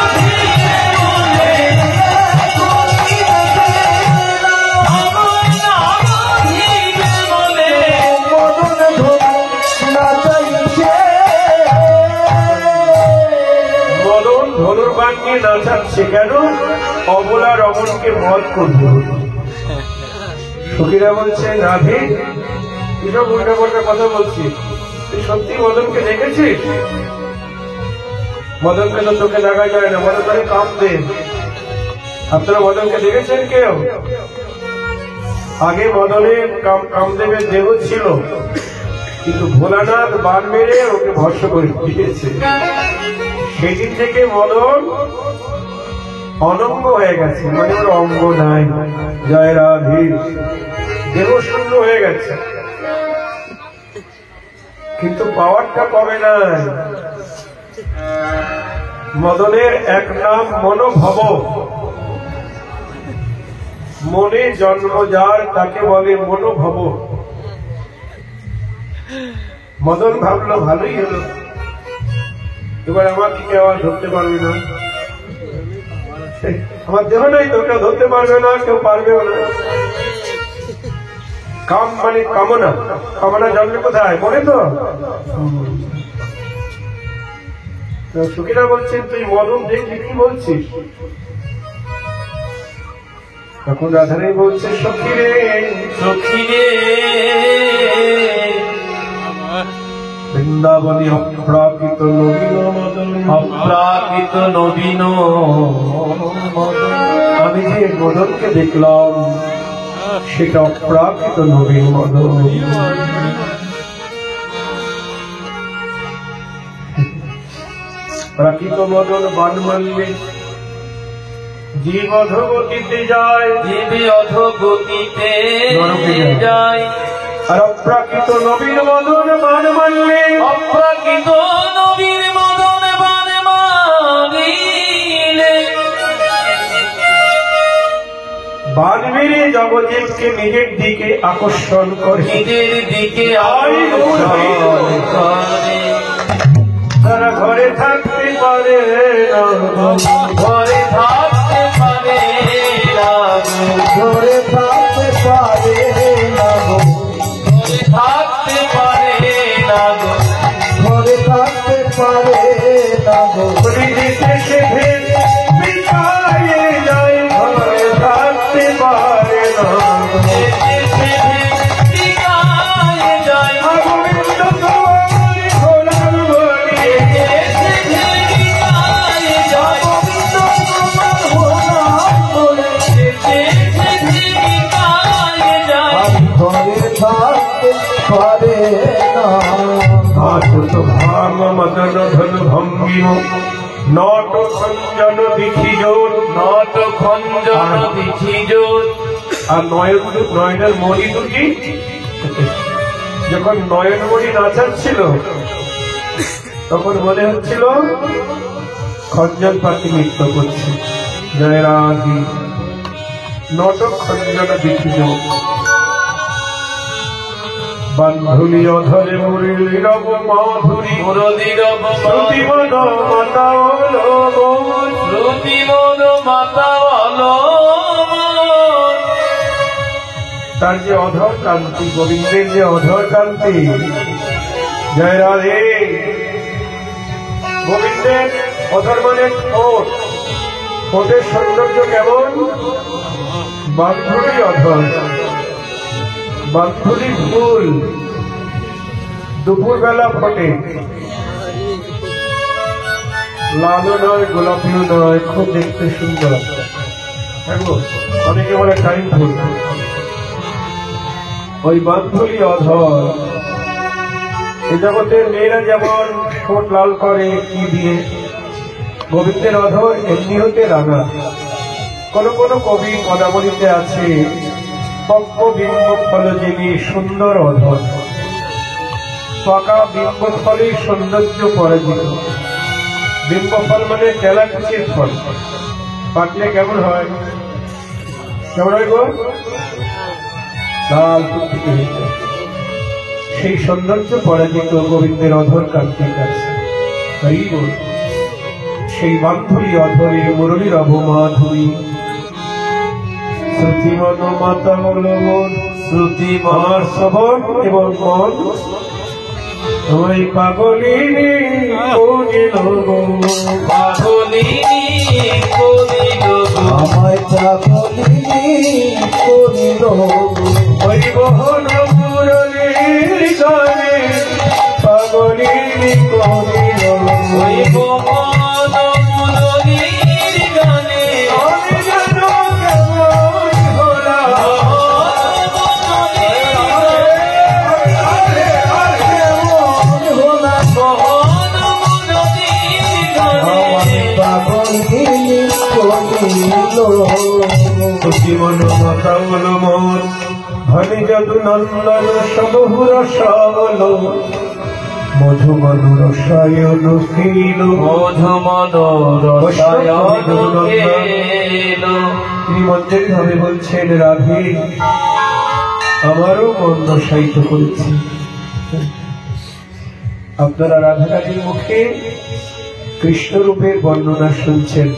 অধীর বলে অবলা অধীর বলে
মদন ধনু নাচাইছে।
মদন ধনুর বান নিয়ে নাচাচ্ছে কেন? অবলা রমণকে বধ করবে। সখীরা বলছে, রাধে এসব উল্টা পাল্টা কথা বলছি, তুই সত্যি মদনকে দেখেছিস? মদনকে তো চোখে দেখা যায় না, মদন ধরে কামদেব। আপনারা মদনকে দেখেছেন কেউ? আগে মদনের কামদেবের দেহ ছিল, কিন্তু ভোলানাথ বান মেরে ওকে ভস্ম করে দিয়েছে। সেদিন থেকে মদন অনঙ্গ হয়ে গেছে, মানে ওর অঙ্গ নাই। জয় রাধে, দেহ শূন্য হয়ে গেছে, কিন্তু পাওয়ারটা কমে নাই। মদনের এক নাম মনোভব, মনে জন্ম যার তাকে বলে মনোভব। মদন ভাবলো ভালোই হলো, এবার আমাকে কেউ আর ধরতে পারবে না, আমার দেহ নাই তো কেউ ধরতে পারবে না, কেউ পারবেও না। কাম মানে কামনা, কামনা জন্মে কোথায়? মনে তো। সুখীরা বলছেন, তুই মদন দেখলি কি বলছিস? তখন রাধারানী বলছে, সখী রে,
সখী রে,
বৃন্দাবনী অপ্রাকৃত নবীন মদন,
অপ্রাকৃত নবীন মদন।
আমি যে মদনকে দেখলাম সেটা অপ্রাকৃত নবীন মদন। প্রাকৃত মদন বানমাল্যে জীব অধোগতিতে যায়,
জীবে অধোগতিতে
নরকে যায়।
যায়।
আর অপ্রাকৃত নবীন মদন বানমাল্যে
অপ্রাকৃত নবীর মদন বান মারিলে
বান মেরে জগজীবকে নিজের দিকে আকর্ষণ করে।
নিজের দিকে আকর্ষণ করে।
তারা ঘরে থাকতে পারে না,
ঘরে থাকতে পারে না গো,
ধরে থাকতে পারে না গো,
ঘরে থাকতে পারে না গো,
ধরে থাকতে পারে না গো।
হৃদিতে সে বিছায়ে যায়, ঘরে থাকতে পারে না।
যেতে সেদিকায় যায়,
গোবিন্দ তোমার ভোলার বলি,
যেতে সেদিকায় যায়,
গোবিন্দ তোমার ভোলার বলে,
যেতে সেদিকায় যায়।
ধরে থাকতে পারে না।
আচত ভাম মদন ধন ভঙ্গিম, নট খঞ্জন দিখিজ,
নট খঞ্জন দিখিজ,
আর নয়নের মণি দুটি যখন নয়ন মণি নাচাচ্ছিল তখন মনে হচ্ছিল খঞ্জন পাখি নৃত্য করছে। জয় রাধি, নট খঞ্জন দিখিজ। বান্ধুলি অধরে মুরলী রব মাধুরী
মুরলী রব
শ্রুতি মন মাতা অলমন
শ্রুতি মন মাতা অলমন।
তার যে অধর কান্তি, গোবিন্দের যে অধর কান্তি, জয় রাধে। গোবিন্দের অধর মানে ঠোঁট, ঠোঁটের সৌন্দর্য কেমন? বান্ধুলি অধর, বান্ধুলি ফুল দুপুর বেলা ফোটে, লালও নয় গোলাপিও নয়, খুব দেখতে সুন্দর। অনেকে বলে টাইম ফুল। ওই বান্ধুলি অধর, এ জগতের মেয়েরা যেমন ঠোঁট লাল করে কি দিয়ে, গোবিন্দের অধর এমনি হতে রাঙা। কোন কোন কবি পদাবলিতে আছে পক্ষ বিম্ব ফলজেবী সুন্দর অধর, পাকা বিম্ব ফলের সৌন্দর্য পরাজিত। বিম্ব ফল মানে তেলাকুচির ফল, পাকলে কেমন হয়? কেমন হয় গো? লাল টুকটুকে হয়ে যায়। সেই সৌন্দর্য পরাজিত গোবিন্দের অধর কান্তির কাছে। তাই বল, সেই বান্ধবী অধরে মুরলীর অবমাধুরী শ্রুতি মন মাতা অলমন।
শ্রুতি
আমার শ্রবণ এবং মন ওই পাগলিনী করিল গো,
পাগলিনী করিল গো,
আমায় পাগলিনী করিল
ওই বহন মুরলীর গানে পাগলিনী করিল
ওই বহন মুরলীর গানে।
আমি যেন কেমন হলাম,
বহন মুরলীর গানে।
পাগলিনী করিল
জীবন মাতা অলমন ধনী যদু নন্দন সবহুর সবল মধু মধু রসায়ন খেল।
মধুমন রসায়ন খেল।
তিনি মঞ্জরি ভাবে বলছেন, রাধে আমারও মন রসায়িত করেছে। আপনারা রাধারানীর মুখে কৃষ্ণ রূপের বর্ণনা শুনছেন।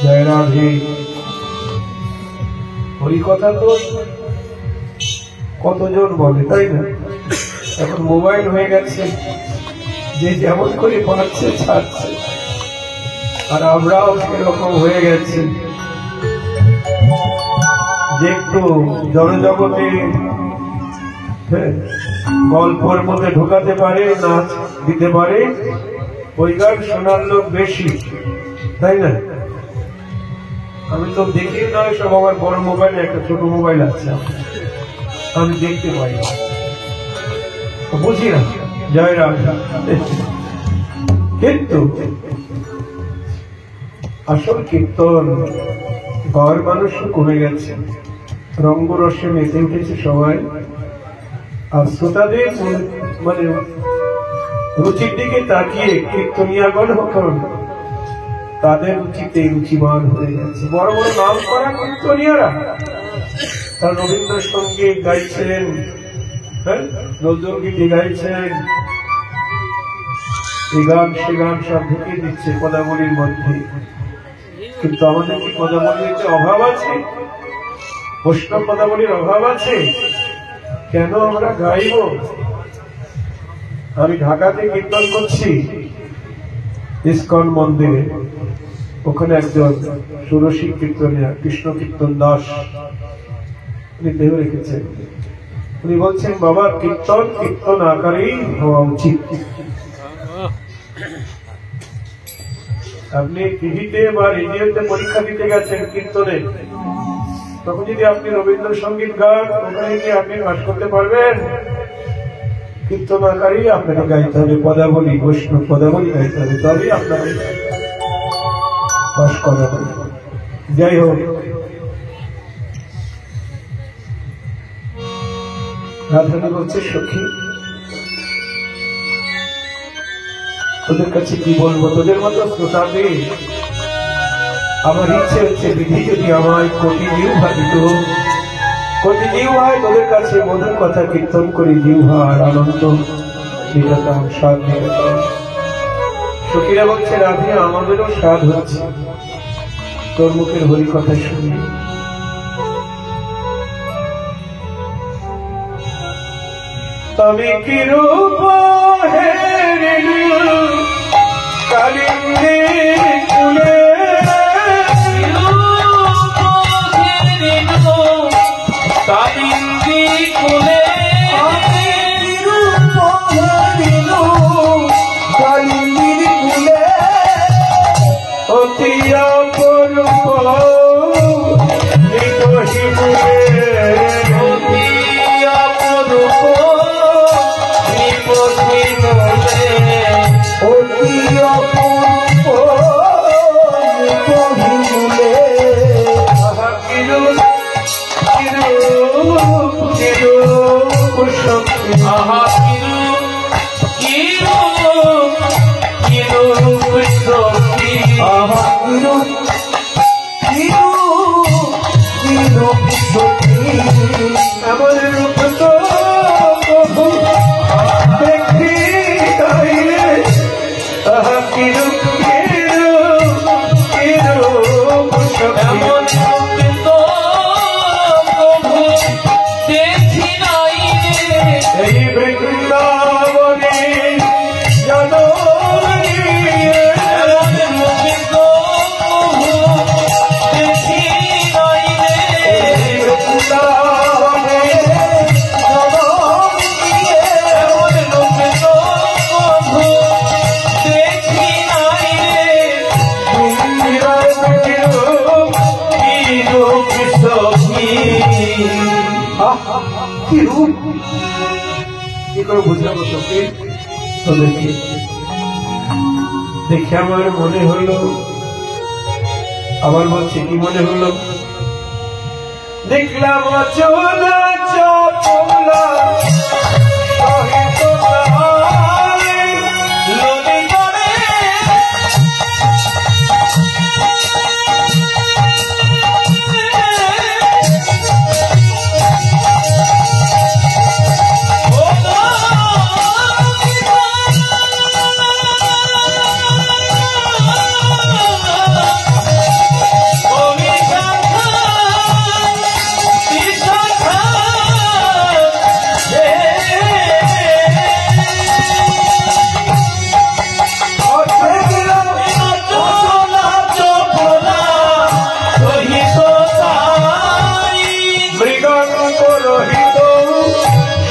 জয় রাধে। হরিকথা তো কতজন বলে, তাই না? এখন মোবাইল হয়ে গেছে, যে যেমন করে পাচ্ছে ছাড়ছে, আর আমরাও সেরকম হয়ে গেছি যে একটু জনজগতে গল্পের মধ্যে ঢোকাতে পারে, নাচ দিতে পারে, ওই গান শোনার লোক বেশি, তাই না? আমি তো দেখি নয়, সব আমার বড় মোবাইলে একটা ছোট মোবাইল আছে, আমি দেখতে পাই না, বুঝি না। জয় রাম। কিন্তু আসল কীর্তন ঘর মানুষ কমে গেছে, রঙ্গরসে মেতে উঠেছে সবাই, আর শ্রোতাদের মানে রুচির দিকে তাকিয়ে কীর্তনিয়াগণ হন, তাদের রুচিতে রুচিমান হয়ে গেছে। বড় বড় নাম করা কীর্তনিয়ারা তার রবীন্দ্রসঙ্গীত গাইছেন, নজরুলগীতি গাইছেন, এই গান সে গান সব ঢুকিয়ে দিচ্ছে পদাবলীর মধ্যে। কিন্তু আমাদের কি পদাবলীর যে অভাব আছে? বৈষ্ণব পদাবলীর অভাব আছে? কেন আমরা গাইব? আমি ঢাকাতে কীর্তন করছি ইস্কন মন্দিরে, ওখানে একজন সুরসিক কীর্তনিয়া কৃষ্ণ কীর্তন দাস উনি দেহ রেখেছেন। উনি বলছেন, বাবা কীর্তন কীর্তন আকারেই হওয়া উচিত। আপনি টিভিতে বা রেডিওতে পরীক্ষা দিতে গেছেন কীর্তনে, তখন যদি আপনি রবীন্দ্রসঙ্গীত গান ওখানে গিয়ে আপনি পাঠ করতে পারবেন? কীর্তন আকারেই আপনাকে গাইতে হবে, পদাবলী বৈষ্ণব পদাবলী গাইতে হবে, তবেই আপনাকে পাঠ করা হবে। যাই হোক, রাধারানী বলছে, সখী তোদের কাছে কি বলবো, তোদের মতো শ্রোতাদের আমার ইচ্ছে হচ্ছে বিধি যদি আমায় কোটি নিউ ভাবিত প্রতি জিহ্বায় তোদের কাছে মধুর কথা কীর্তন করি, জিহ্বার আনন্দ মেটাতাম, স্বাদ মেটাতাম। সখীরা বলছে রাধে আমাদেরও স্বাদ হচ্ছে তোর মুখের হরি কথা শুনি। আমি কি রূপ হেরিলু কালিন্দে কুলে,
কালিন্দী কোলে
আমি রূপ হারিনু কালিন্দীর কুলে,
অতি অপরূপ নিকহি মুলে,
অতি অপরূপ নিবসি মোলে,
অতি অপূর্ব কহিলে,
আহা কিরূপ কিরূপ কিরূপ শক্তি,
আহা কিরূপ কিরূপ কিরূপ শক্তি,
আহা কিরূপ কিরূপ কিরূপ সখী,
এমন রূপ তো প্রভু দেখি তাইলে, আহা কিরূপ কিরূপ কিরূপ শক্তি,
এমন রূপ তো প্রভু দেখি নাই রে,
এই বৃন্দাবনে জননী,
এমন রূপ তো প্রভু দেখি নাই রে,
এই বৃন্দাবনে
এমন রূপ তো প্রভু দেখি নাই রে,
কিরূপ
কিরূপ সখী,
আহা কি রূপ, কি করে বুঝাবো তোকে তোদেরকে। দেখে আমার মনে হলো, আবার বলছে কি মনে হলো, দেখলাম চোলা চপলা সহিত নারী,
ললিত রে
মৃগাঙ্ক রহিত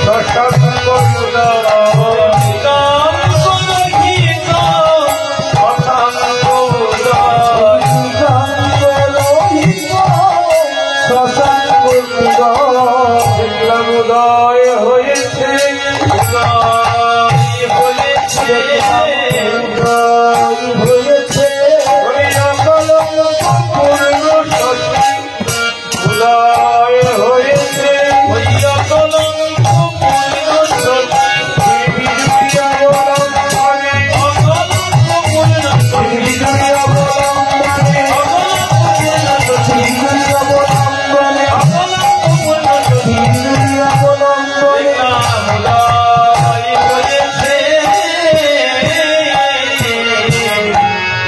শশাঙ্ক দেখলাম উদয় হয়েছে,
হয়েছে
পূর্ণ শক্তি উদয় হয়েছে,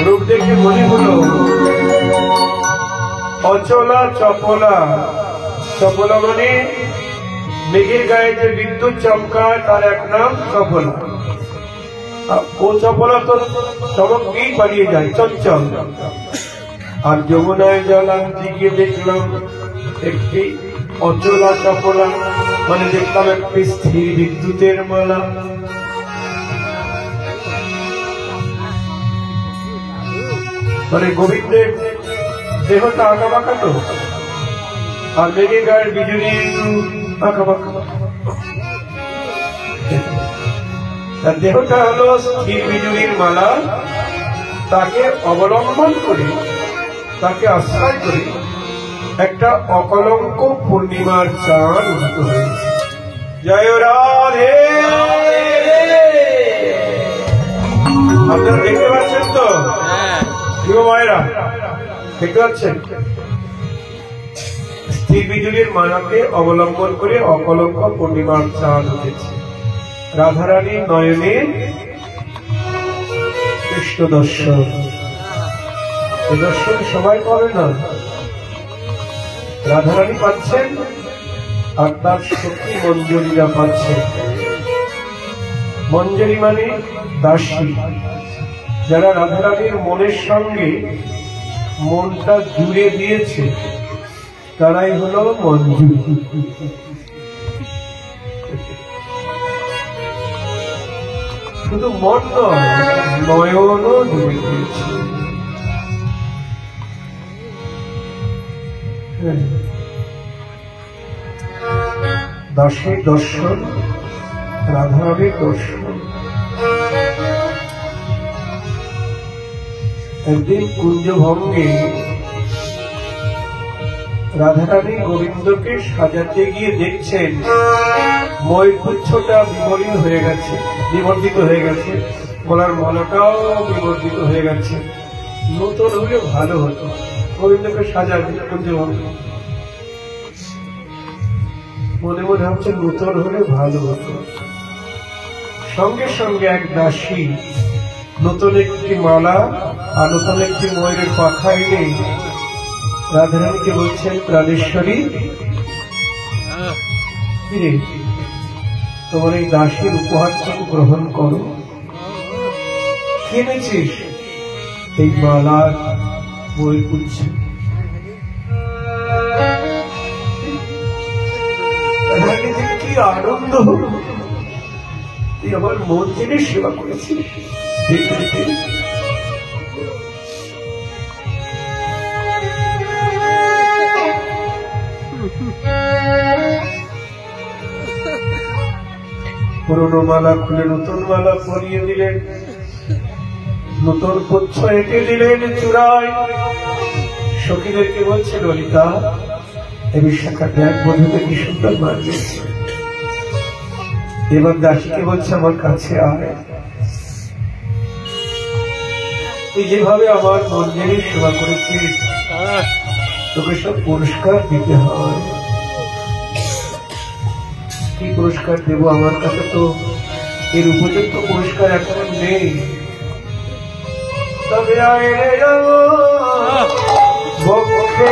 রূপ দেখে মনে হলো অচলা চপলা, চপলা মানে মেঘের গায়ে যে বিদ্যুৎ চমকায় তার এক নাম চপলা। ও চপলা তো চমকই পালিয়ে যায়, চঞ্চল। আর যমুনায় জলান্তি গিয়ে দেখলাম একটি অচলা চপলা, মানে দেখলাম একটি স্থির বিদ্যুতের মালা। মানে গোবিন্দের দেহটা আঁকা বাঁকা তো, আর মেঘের গায়ের বিজুলি আঁকা বাঁকা। তার দেহটা হলো স্থির বিজুলির মালা, তাকে অবলম্বন করে, তাকে আশ্রয় করে একটা অকলঙ্ক পূর্ণিমার চাঁদ উদিত হয়েছে। জয় রাধে। আপনারা দেখতে পাচ্ছেন তো মায়েরা, দেখতে পাচ্ছেন স্থির বিজুলির মায়াকে অবলম্বন করে অকলঙ্ক পূর্ণিমার চাঁদ উঠেছে। রাধারানীর নয়নে কৃষ্ণ দর্শন, এ দর্শন সবাই পাবে না। রাধারানী পাচ্ছেন আর তার সখী মঞ্জরীরা পাচ্ছেন। মঞ্জরী মানে দাসী, যারা রাধারানীর মনের সঙ্গে মনটা জুড়ে দিয়েছে তারাই হলো মঞ্জু। শুধু মন নয়, নয়নও জুড়ে দিয়েছে। দাসের দর্শন, রাধারানীর দর্শন। একদিন কুঞ্জভঙ্গে রাধারানী গোবিন্দকে সাজাতে গিয়ে দেখছেন ময়ূরপুচ্ছটা বিমলিন হয়ে গেছে, বিবর্জিত হয়ে গেছে, গলার মালাটাও বিবর্জিত হয়ে গেছে। নতুন হলে ভালো হতো। গোবিন্দকে সাজাতে কুঞ্জভঙ্গে মনে মনে হচ্ছে নতুন হলে ভালো হতো। সঙ্গে সঙ্গে এক দাসী নতুন একটি মালা আর নতুন একটি ময়ূরের পাখা এনে রাধারানীকে বলছেন, প্রাণেশ্বরী, তোমার এই দাসীর উপহারটুকু গ্রহণ করো। কিনেছিস এই মালার ময়ূর পুচ্ছ। কি আনন্দ, তুই আমার মন জেনে সেবা করেছিস। পুরনো মালা খুলে নতুন মালা পরিয়ে দিলেন, নতুন পুচ্ছ এঁটে দিলেন চূড়ায়। সখীদেরকে বলছে, ললিতা, এই বিশাখাটা এক বধূকে কি সুন্দর মানিয়েছে। এবার দাসীকে বলছে, আমার কাছে আয়, তুই যেভাবে আমার মন্দিরের সেবা করেছিস তোকে সব পুরস্কার দিতে হয়। কি পুরস্কার দেব? আমার কাছে তো এর উপযুক্ত পুরস্কার এখন নেই। তবে আয় রে বক্ষে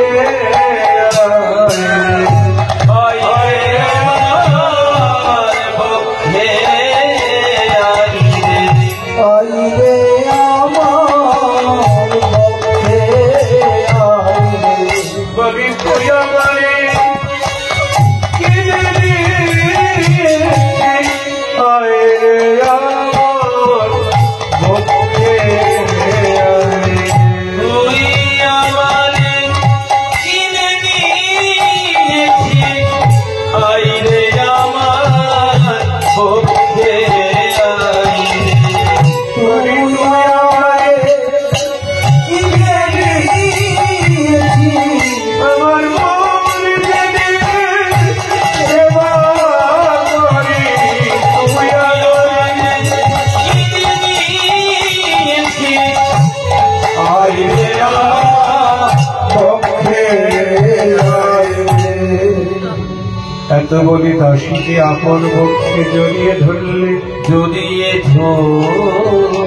এত বলি দাসীকে আপন পক্ষে জড়িয়ে ধরলে,
জড়িয়ে ধরলে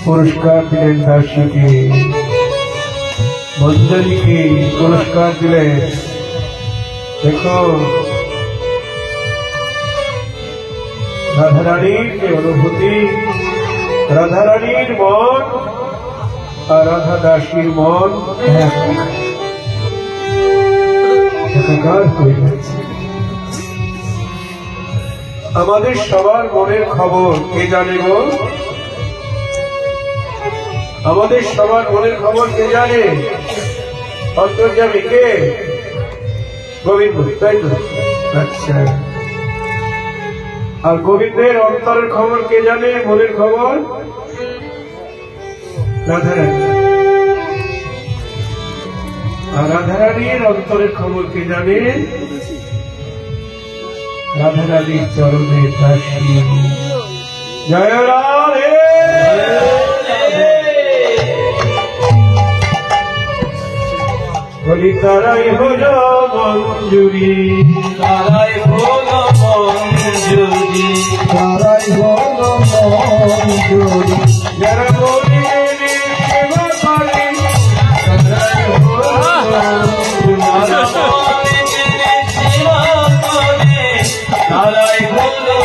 পুরস্কার দিলেন দাসীকে, মঞ্জরীকে পুরস্কার দিলেন। দেখো রাধারানীর যে অনুভূতি, রাধারানীর মন আর রাধা দাসীর মন একাকার হয়ে গেছে। আমাদের সবার মনের খবর কে জানে গো? আমাদের সবার মনের খবর কে জানে? অন্তর্যামী কে? গোবিন্দ, তাই তো? আচ্ছা, আর গোবিন্দের অন্তরের খবর কে জানে? মনের খবর রাধারানী। আর রাধারানীর অন্তরের খবর কে জানে? রাধারানীর চরণের দাসী। জয় রাধে। বলি তারাই হলো মঞ্জুরি,
তারাই হলো মঞ্জুরি,
তারাই হলো মঞ্জুরি।
যারা বলিনি সেবা করে তারাই হলো মঞ্জুরি।
তারাই হলো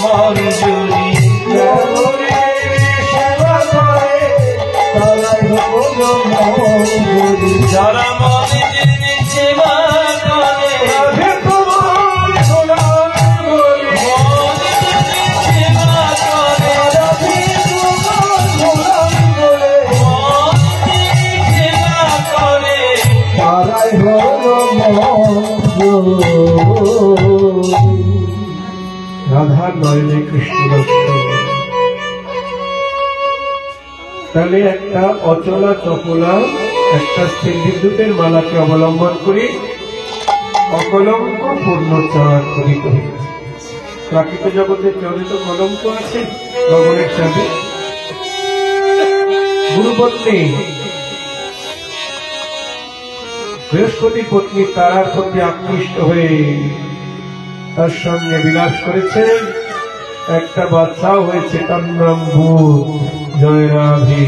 মঞ্জুরি,
যারা বলিনি সেবা করে
তারাই হলো মঞ্জুরি।
যারা মনে জেনে সেবা করে,
রাধে তোমার গোলাম বলি,
মনে জেনে সেবা করে,
রাধে তোমার গোলাম বলে
মনে সেবা করে,
তারাই হলো মঞ্জুরি।
রাধার নয়নে কৃষ্ণ দর্শন। তাহলে একটা অচলা চপলা একটা স্থির বিদ্যুতের মালাকে অবলম্বন করি অকলঙ্ক পূর্ণ চাঁদ করি করি। প্রাকৃত জগতের চাঁদে তো কলঙ্ক আছে, গগনের চাঁদে। গুরুপত্নী বৃহস্পতি পত্নী তারার প্রতি আকৃষ্ট হয়ে তার সঙ্গে বিলাস করেছেন। একটা বাচ্চাও হয়েছে, তার নাম ভূত, জয় রাধে।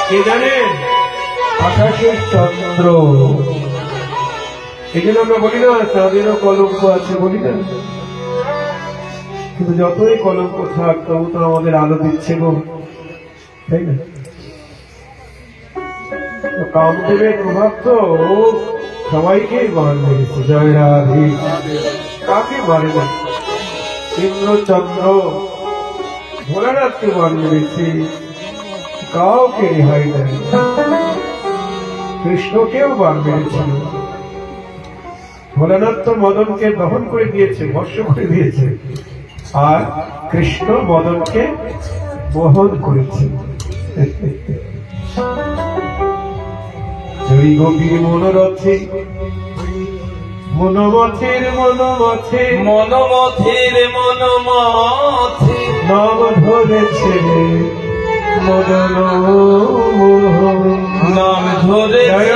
কে জানেন? আকাশের চন্দ্র। এই জন্য আমরা বলি না চাঁদেরও কলঙ্ক আছে, বলি না? কিন্তু যতই কলঙ্ক থাক তবু তো আমাদের আলো দিচ্ছে গো, তাই না? তো কামদেবের প্রভাব তো সবাইকেই বান মেরেছে, জয় রাধে। কাকে মারে না? ইন্দ্র চন্দ্র ভোলানাথকে বান মেরেছে, কাউকে রেহাই দেয়। কৃষ্ণকেও বান মেরেছিল। ভোলানাথ তো মদনকে দহন করে দিয়েছে, ভস্ম করে দিয়েছে, আর কৃষ্ণ মদনকে বহন করেছে। জয়ী গোপীর মনোরথে মনোমথের মনোমথে
মনোমথের মনোমথে
নাম ধরেছে মদন মোহন।
নাম ধরে
জয়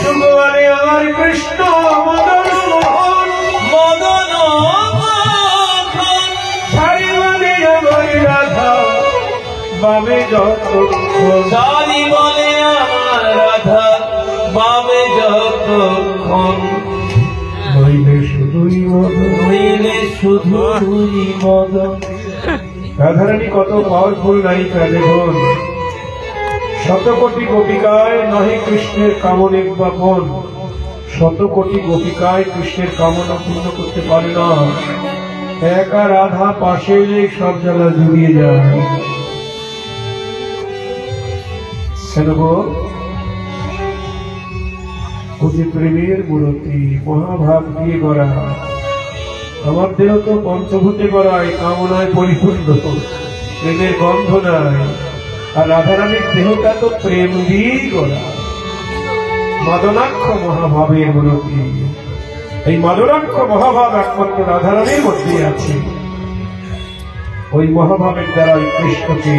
সুগরে আমার কৃষ্ণ মদন মোহন,
মদন
ছাড়ি বলে আমার রাধা বামে যতক্ষণ।
চারি বলে আমার রাধা বাবে যতক্ষণ,
নইলে শুধুই মদন।
হইলে শুধুই মদন।
রাধারানী কত পাওয়ারফুল নায়িকা দেখুন। শত কোটি গোপিকায় নহে কৃষ্ণের কামনে বাপন। শত কোটি গোপিকায় কৃষ্ণের কামনা পূর্ণ করতে পারে না। একা রাধা পাশে এলেই সব জ্বালা জুড়িয়ে যায়। কেন গো? অতি প্রেমের মূরতি, মহাভাব দিয়ে গড়া। আমার দেহ তো পঞ্চভূতে গড়ায়, কামনায় পরিপূর্ণ, প্রেমের গন্ধ নাই। আর রাধারানীর দেহটা তো প্রেম দিয়েই গড়া। মাদনাক্ষ মহাভাবের মূরতি। এই মাদনাক্ষ মহাভাব একমাত্র রাধারানীর মধ্যে আছে। ওই মহাভাবের দ্বারা ওই কৃষ্ণকে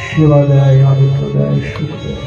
সেবা দেয়, আনন্দ দেয়, সুখ দেয়।